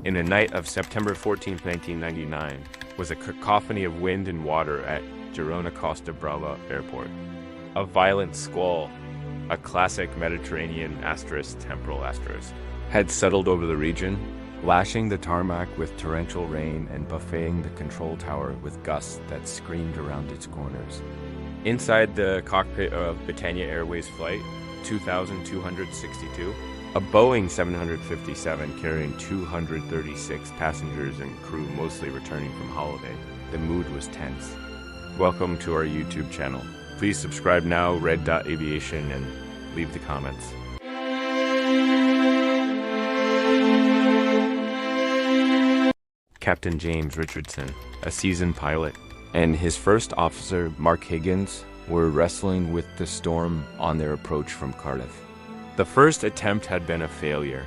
in a night of September 14, 1999, was a cacophony of wind and water at Girona Costa Brava Airport. A violent squall, a classic Mediterranean temporal asterisk, had settled over the region, lashing the tarmac with torrential rain and buffeting the control tower with gusts that screamed around its corners. Inside the cockpit of Britannia Airways Flight 2262, a Boeing 757 carrying 236 passengers and crew mostly returning from holiday, the mood was tense. Welcome to our YouTube channel. Please subscribe now, red.aviation, and leave the comments. Captain James Richardson, a seasoned pilot, and his first officer, Mark Higgins, were wrestling with the storm on their approach from Cardiff. The first attempt had been a failure.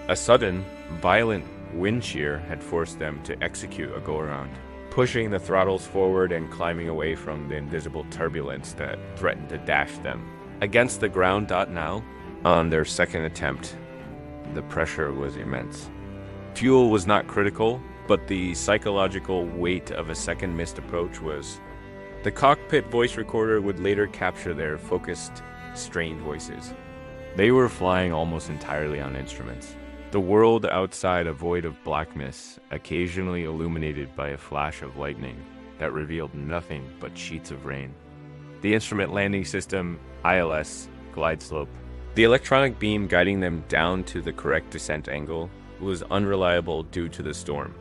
A sudden, violent wind shear had forced them to execute a go-around, pushing the throttles forward and climbing away from the invisible turbulence that threatened to dash them. Against the ground. Now, on their second attempt, the pressure was immense. Fuel was not critical, but the psychological weight of a second missed approach was. The cockpit voice recorder would later capture their focused, strained voices. They were flying almost entirely on instruments. The world outside a void of blackness, occasionally illuminated by a flash of lightning that revealed nothing but sheets of rain. The instrument landing system, ILS, glide slope. The electronic beam guiding them down to the correct descent angle was unreliable due to the storm.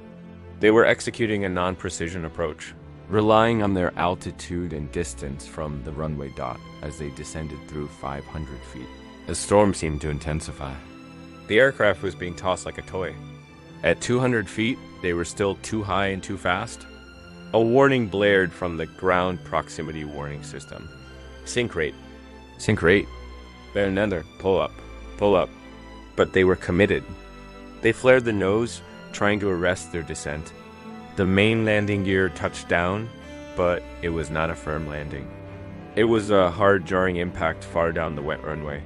They were executing a non-precision approach, relying on their altitude and distance from the runway dot as they descended through 500 feet. The storm seemed to intensify. The aircraft was being tossed like a toy. At 200 feet, they were still too high and too fast. A warning blared from the ground proximity warning system. Sink rate. Sink rate. Then another. Pull up. Pull up. But they were committed. They flared the nose, trying to arrest their descent. The main landing gear touched down, but it was not a firm landing. It was a hard, jarring impact far down the wet runway.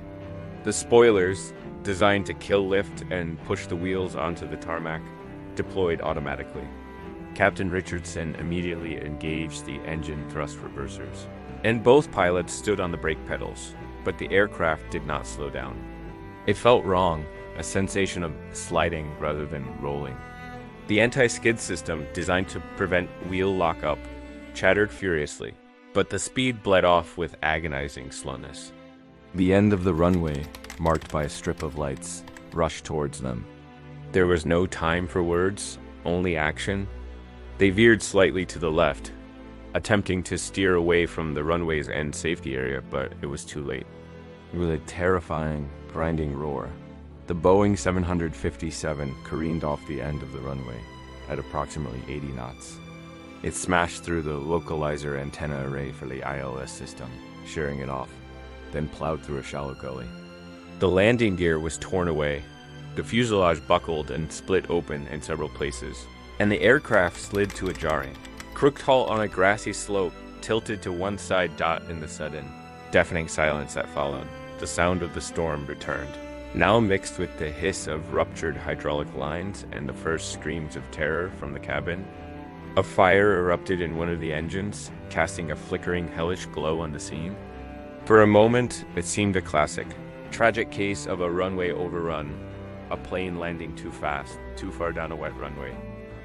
The spoilers, designed to kill lift and push the wheels onto the tarmac, deployed automatically. Captain Richardson immediately engaged the engine thrust reversers, and both pilots stood on the brake pedals, but the aircraft did not slow down. It felt wrong, a sensation of sliding rather than rolling. The anti-skid system, designed to prevent wheel lockup, chattered furiously, but the speed bled off with agonizing slowness. The end of the runway, marked by a strip of lights, rushed towards them. There was no time for words, only action. They veered slightly to the left, attempting to steer away from the runway's end safety area, but it was too late. With a terrifying, grinding roar, the Boeing 757 careened off the end of the runway at approximately 80 knots. It smashed through the localizer antenna array for the ILS system, shearing it off, then plowed through a shallow gully. The landing gear was torn away. The fuselage buckled and split open in several places, and the aircraft slid to a jarring, crooked halt on a grassy slope, tilted to one side. In the sudden, deafening silence that followed, the sound of the storm returned, now mixed with the hiss of ruptured hydraulic lines and the first screams of terror from the cabin. A fire erupted in one of the engines, casting a flickering, hellish glow on the scene. For a moment, it seemed a classic. Tragic case of a runway overrun, a plane landing too fast, too far down a wet runway,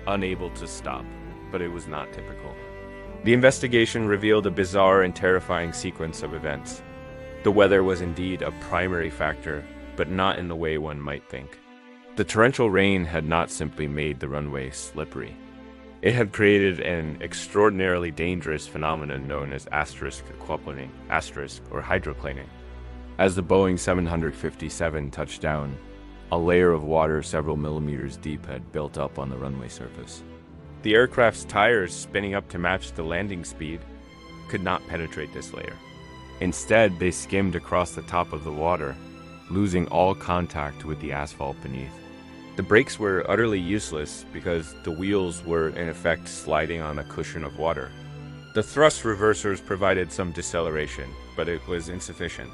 unable to stop, but it was not typical. The investigation revealed a bizarre and terrifying sequence of events. The weather was indeed a primary factor, but not in the way one might think. The torrential rain had not simply made the runway slippery. It had created an extraordinarily dangerous phenomenon known as asterisk aquaplaning, or hydroplaning. As the Boeing 757 touched down, a layer of water several millimeters deep had built up on the runway surface. The aircraft's tires, spinning up to match the landing speed, could not penetrate this layer. Instead, they skimmed across the top of the water, losing all contact with the asphalt beneath. The brakes were utterly useless because the wheels were in effect sliding on a cushion of water. The thrust reversers provided some deceleration, but it was insufficient.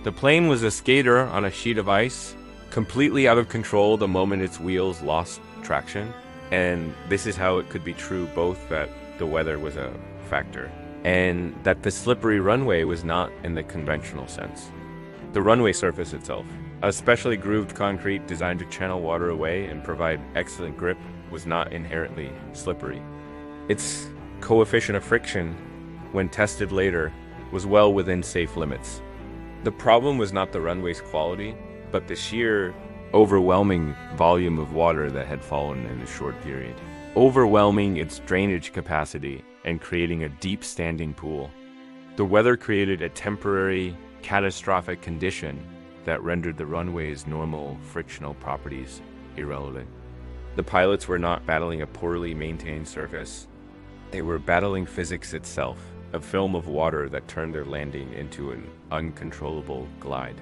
The plane was a skater on a sheet of ice, completely out of control the moment its wheels lost traction. And this is how it could be true both that the weather was a factor and that the slippery runway was not in the conventional sense. The runway surface itself, a specially grooved concrete designed to channel water away and provide excellent grip, was not inherently slippery. Its coefficient of friction, when tested later, was well within safe limits. The problem was not the runway's quality, but the sheer, overwhelming volume of water that had fallen in a short period, overwhelming its drainage capacity and creating a deep standing pool. The weather created a temporary, catastrophic condition that rendered the runway's normal frictional properties irrelevant. The pilots were not battling a poorly maintained surface. They were battling physics itself, a film of water that turned their landing into an uncontrollable glide.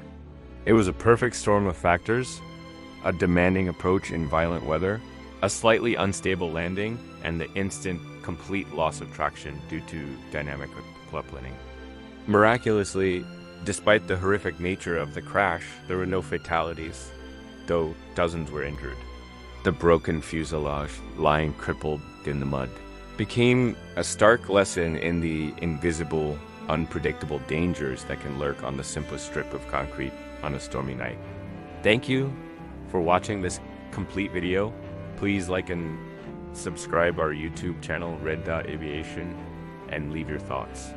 It was a perfect storm of factors: a demanding approach in violent weather, a slightly unstable landing, and the instant, complete loss of traction due to dynamic coupling. Miraculously, despite the horrific nature of the crash, there were no fatalities, though dozens were injured. The broken fuselage, lying crippled in the mud, became a stark lesson in the invisible, unpredictable dangers that can lurk on the simplest strip of concrete on a stormy night. Thank you for watching this complete video. Please like and subscribe our YouTube channel, Red Dot Aviation, and leave your thoughts.